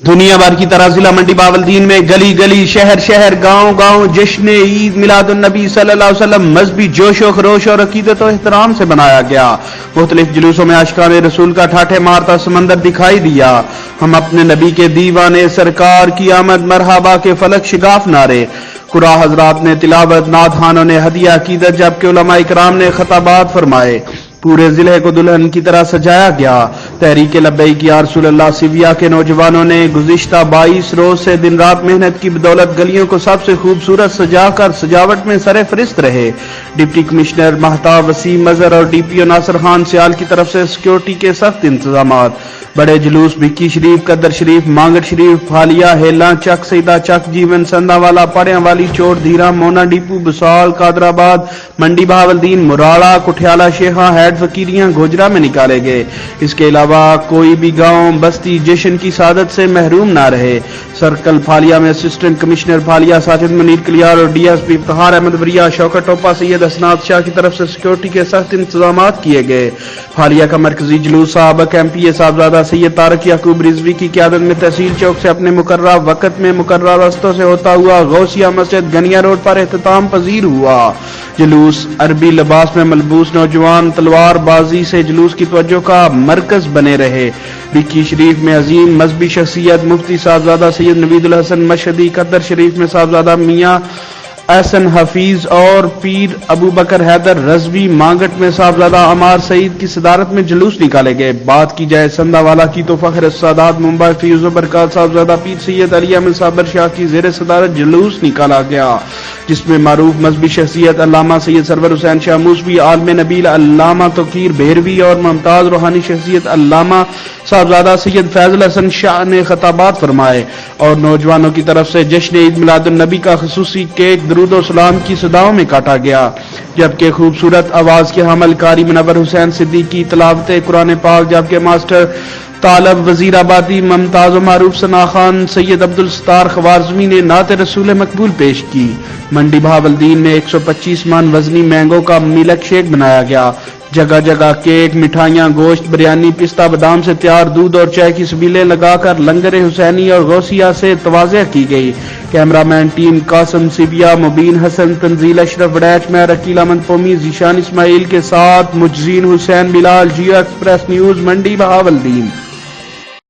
دنیا بھر کی طرح ضلع منڈی بہاؤ میں گلی گلی شہر شہر گاؤں گاؤں جشن عید میلاد النبی صلی اللہ علیہ وسلم مذہبی جوش و خروش اور عقیدت و احترام سے منایا گیا۔ مختلف جلوسوں میں عاشقان رسول کا ٹھاٹھے مارتا سمندر دکھائی دیا۔ ہم اپنے نبی کے دیوانے سرکار کی آمد مرحبا کے فلک شگاف نعرے، قرآ حضرات نے تلاوت، نعتخوانوں نے ہدیہ عقیدت، جبکہ علماء کرام نے خطابات فرمائے۔ پورے ضلع کو دلہن کی طرح سجایا گیا۔ تحریک لبیک یا رسول اللہ سیویا کے نوجوانوں نے گزشتہ 22 روز سے دن رات محنت کی بدولت گلیوں کو سب سے خوبصورت سجا کر سجاوٹ میں سر فہرست رہے۔ ڈپٹی کمشنر مہتاب وسیم اظہر اور ڈی پی او ناصر خان سیال کی طرف سے سیکورٹی کے سخت انتظامات۔ بڑے جلوس بھکی شریف، قدر شریف، مانگٹ شریف، پھالیہ، ہیلاں چک، سیدہ چک، جیون سندھا والا، پڑیاں والی، چوٹ دھیرا، مونا ڈیپو، بسال، قادر آباد، منڈی بہاؤ، مراڑا، کٹھیالہ، شیخاں، ہیڈ فقیریاں، گوجرا میں نکالے گئے۔ اس کے علاوہ کوئی بھی گاؤں بستی جشن کی سعادت سے محروم نہ رہے۔ سرکل پھالیہ میں اسسٹنٹ کمشنر پھالیہ ساجد منیر کلیار اور D S P Iftikhar Ahmed Bariya, Shaukat Topa, Syed Asnad Shah کی طرف سے سیکورٹی کے سخت انتظامات کیے گئے۔ پھالیہ کا مرکزی جلوس سابق ایم پی اے صاحبزادہ سید طارق یعقوب رضوی کی قیادت میں تحصیل چوک سے اپنے مقررہ وقت میں مقررہ رستوں سے ہوتا ہوا غوثیہ مسجد گنیا روڈ پر اختتام پذیر ہوا۔ جلوس عربی لباس میں ملبوس نوجوان تلوار بازی سے جلوس کی توجہ کا مرکز بنے رہے۔ بھکی شریف میں عظیم مذہبی شخصیت مفتی صاحبزادہ سید نوید الحسن مشہدی، قدر شریف میں صاحبزادہ میاں احسن حفیظ اور پیر ابو بکر حیدر رضوی، مانگٹ میں صاحبزادہ عمار سعید کی صدارت میں جلوس نکالے گئے۔ بات کی جائے سندھا والا کی تو فخر السادات ممبئی فیض و برکات صاحبزادہ پیر سید علی احمد صابر شاہ کی زیر صدارت جلوس نکالا گیا، جس میں معروف مذہبی شخصیت علامہ سید سرور حسین شاہ موسوی، عالم نبیل علامہ توقیر بہروی اور ممتاز روحانی شخصیت علامہ صاحبزادہ سید فیض الحسن شاہ نے خطابات فرمائے اور نوجوانوں کی طرف سے جشن عید میلاد النبی کا خصوصی کیک درود و سلام کی صداؤں میں کاٹا گیا، جبکہ خوبصورت آواز کے حامل قاری منور حسین صدیقی تلاوت قرآن پاک، جبکہ ماسٹر طالب وزیر آبادی ممتاز و معروف ثنا خان سید عبدالستار خوارزمی نے نعت رسول مقبول پیش کی۔ منڈی بہاؤ میں 125 من وزنی مینگو کا ملک شیک بنایا گیا۔ جگہ جگہ کیک، مٹھائیاں، گوشت، بریانی، پستہ بادام سے تیار دودھ اور چائے کی سبیلیں لگا کر لنگر حسینی اور غوثیہ سے تواضع کی گئی۔ کیمرہ مین ٹیم قاسم سیبیا، مبین حسن، تنزیل اشرف وڈیچ میں، رکیل احمد قومی، ذیشان اسماعیل کے ساتھ مجزین حسین بلال، جیو ایکسپریس نیوز منڈی بہاؤ۔